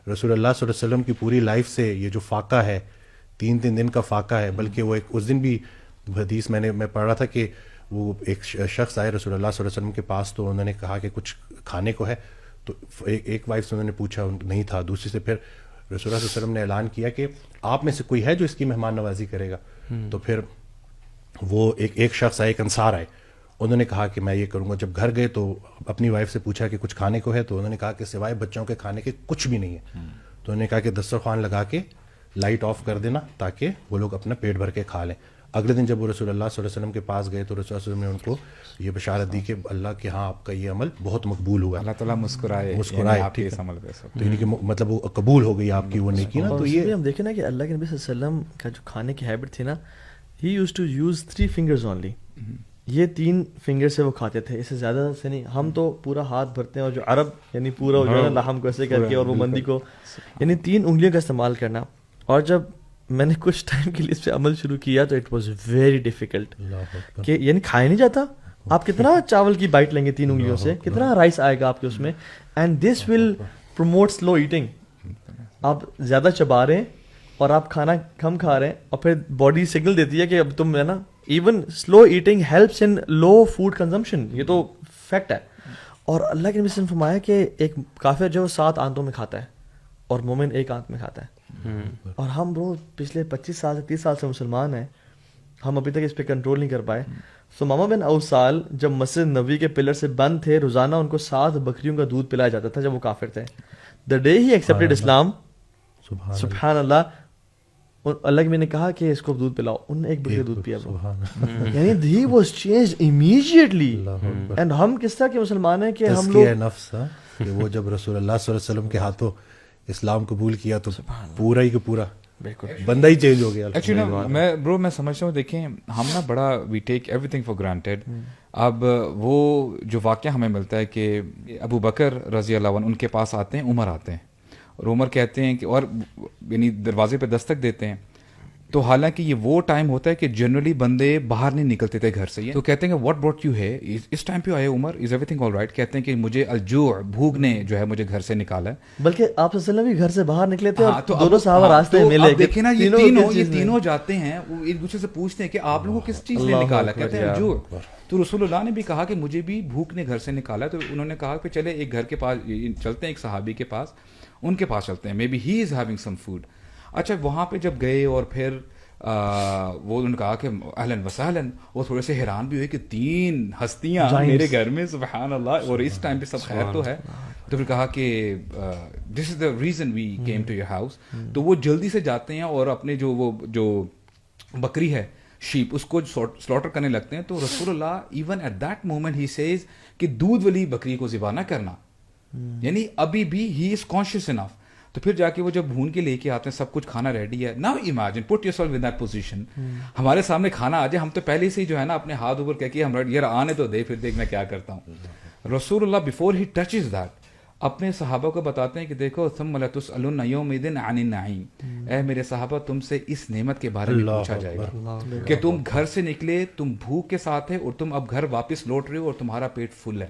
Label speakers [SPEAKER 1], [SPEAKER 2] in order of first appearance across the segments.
[SPEAKER 1] رسول اللہ صلی اللہ علیہ وسلم کی پوری لائف سے یہ جو فاقہ ہے 3 دن کا فاقہ ہے، بلکہ وہ ایک اس دن بھی حدیث میں پڑھ رہا تھا کہ وہ ایک شخص آئے رسول اللہ صلی اللہ علیہ وسلم کے پاس، تو انہوں نے کہا کہ کچھ کھانے کو ہے، تو ایک وائف سے انہوں نے پوچھا، نہیں تھا، دوسری سے پھر رسول اللہ صلی اللہ علیہ وسلم نے اعلان کیا کہ آپ میں سے کوئی ہے جو اس کی مہمان نوازی کرے گا؟ تو پھر وہ ایک شخص آئے، ایک انصار آئے، انہوں نے کہا کہ میں یہ کروں گا. جب گھر گئے تو اپنی وائف سے پوچھا کہ کچھ کھانے کو ہے، تو انہوں نے کہا کہ سوائے بچوں کے کھانے کے کچھ بھی نہیں ہے. تو انہوں نے کہا کہ دسترخوان لگا کے لائٹ آف کر دینا تاکہ وہ لوگ اپنا پیٹ بھر کے کھا لیں. اگلے دن جب وہ رسول اللہ صلی اللہ علیہ وسلم کے پاس گئے تو رسول اللہ صلی اللہ علیہ وسلم نے ان کو یہ بشارت دی کہ اللہ کے ہاں آپ کا یہ عمل بہت مقبول ہوا،
[SPEAKER 2] اللہ تعالیٰ مسکرائے
[SPEAKER 1] ٹھیک ہے. تو یعنی کہ مطلب وہ قبول ہو گئی آپ کی وہ نیکی نا. تو یہ
[SPEAKER 3] ہم دیکھیں نا کہ اللہ کے نبی صلی اللہ علیہ وسلم کا جو کھانے کی ہیبٹ تھی نا، he used to use 3 fingers only. یہ 3 فنگر سے وہ کھاتے تھے، اس سے زیادہ سے نہیں. ہم تو پورا ہاتھ بھرتے ہیں، اور جو عرب یعنی پورا جو ہے نا لحم کو ایسے کر کے، اور وہ مندی کو یعنی 3 انگلیوں کا استعمال کرنا. اور جب میں نے کچھ ٹائم کے لیے اس پہ عمل شروع کیا تو اٹ واز ویری ڈیفیکلٹ، کہ یعنی کھایا نہیں جاتا. آپ کتنا چاول کی بائٹ لیں گے 3 انگلیوں سے، کتنا رائس آئے گا آپ کے اس میں. And this will promote slow eating. آپ زیادہ چبا رہے ہیں اور آپ کھانا کم کھا رہے ہیں، اور پھر باڈی سگنل دیتی ہے کہ اب تم ہے نا. Even slow eating helps in low food consumption, یہ تو فیکٹ ہے. اور اللہ کے نبی نے فرمایا کہ ایک کافر جو 7 آنتوں میں کھاتا ہے اور مومن 1 آنت میں کھاتا ہے. اور ہم وہ پچھلے 25 سال سے 30 سال سے مسلمان ہیں، ہم ابھی تک اس پہ کنٹرول نہیں کر پائے. سمامہ بن اوسال جب مسجد نبوی کے پلر سے بند تھے، روزانہ ان کو 7 بکریوں کا دودھ پلایا جاتا تھا جب وہ کافر تھے. دا ڈے ہی ایکسیپٹڈ اسلام، سبحان اللہ، اللہ کے میں نے کہا کہ اس کو دودھ پلاؤ، انہوں نے 1 بکری دودھ پیا. یعنی he was changed immediately. And ہم کس طرح کے مسلمان ہیں کہ ہم لوگ
[SPEAKER 1] نفس کہ وہ جب رسول اللہ صلی اللہ علیہ وسلم کے ہاتھوں اسلام قبول کیا تو پورا ہی کا پورا بندہ ہی چینج ہو گیا.
[SPEAKER 2] ایکچولی میں سمجھتا ہوں، دیکھیں ہم نا بڑا وی ٹیک ایوری تھنگ فار گرانٹیڈ. اب وہ جو واقعہ ہمیں ملتا ہے کہ ابو بکر رضی اللہ عنہ ان کے پاس آتے ہیں، عمر آتے ہیں، اور عمر کہتے ہیں کہ، اور یعنی دروازے پہ دستک دیتے ہیں. تو حالانکہ یہ وہ ٹائم ہوتا ہے کہ جنرلی بندے باہر نہیں نکلتے تھے گھر سے. تو کہتے ہیں کہ واٹ براٹ یو ہے، اس ٹائم پہ آئے عمر، از ایوری تھنگ آل رائٹ؟ کہتے ہیں کہ مجھے الجوع، بھوک نے جو ہے مجھے گھر سے نکالا ہے.
[SPEAKER 3] بلکہ آپ صلی اللہ علیہ وسلم بھی گھر سے باہر نکلے تھے، اور دونوں صحابہ راستے میں ملے.
[SPEAKER 2] دیکھیں نا یہ تینوں جاتے ہیں، وہ ایک دوسرے سے پوچھتے ہیں کہ آپ لوگوں کو کس چیز نے نکالا؟ کہتے ہیں الجوع. تو رسول اللہ نے بھی کہا کہ مجھے بھی بھوک نے گھر سے نکالا. تو انہوں نے کہا کہ چلے ایک گھر کے پاس چلتے ہیں، ایک صحابی کے پاس، ان کے پاس چلتے ہیں، may be he is having some food. اچھا وہاں پہ جب گئے اور پھر وہ انہوں نے کہا کہ اہلاً وسہلاً، وہ تھوڑے سے حیران بھی ہوئے کہ 3 ہستیاں میرے گھر میں، سبحان اللہ، اور اس ٹائم پہ سب خیر تو ہے. تو پھر کہا کہ this is the reason we came to your house. تو وہ جلدی سے جاتے ہیں اور اپنے جو بکری ہے، شیپ، اس کو سلاٹر کرنے لگتے ہیں. تو رسول اللہ even at that moment he says کہ دودھ والی بکری کو ذبح نہ کرنا، یعنی ابھی بھی ہی از کانشیس انف. تو پھر جا کے وہ جب بھون کے لے کے آتے ہیں، سب کچھ کھانا ریڈی ہے. Now imagine, put your self in that position, ہمارے سامنے کھانا آ جائے، ہم تو پہلے سے ہی جو ہے نا اپنے ہاتھ اوپر کہہ کے ہم یار آنے تو دے، پھر دیکھ میں کیا کرتا ہوں. رسول اللہ بفور ہی ٹچز دیٹ اپنے صحابہ کو بتاتے ہیں کہ دیکھو ثم لتسألن یومئذ عن النعیم، اے میرے صحابہ تم سے اس نعمت کے بارے میں پوچھا جائے گا کہ تم گھر سے نکلے، تم بھوک کے ساتھ ہے، اور تم اب گھر واپس لوٹ رہے ہو اور تمہارا پیٹ فل ہے.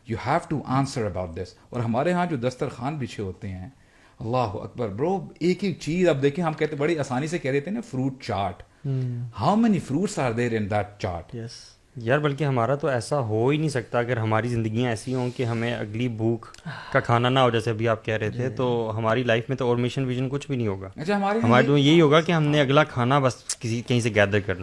[SPEAKER 2] You have to answer about this. اور ہمارے ہاں جو دسترخوان بچھے ہوتے ہیں، اللہ اکبر برو، ایک ایک چیز. اب دیکھیں ہم کہتے بڑی آسانی سے کہہ دیتے ہیں نا fruit chaat. How many fruits are there in that chaat?
[SPEAKER 4] یار بلکہ ہمارا تو ایسا ہو ہی نہیں سکتا اگر ہماری زندگیاں ایسی ہوں کہ ہمیں اگلی بھوک کا کھانا نہ ہو، جیسے ابھی آپ کہہ رہے تھے. تو ہماری لائف میں تو اور مشن ویژن کچھ بھی نہیں ہوگا.
[SPEAKER 2] اچھا
[SPEAKER 4] ہمارے تو یہی ہوگا کہ ہم نے اگلا کھانا بس کہیں سے گیدر کرنا.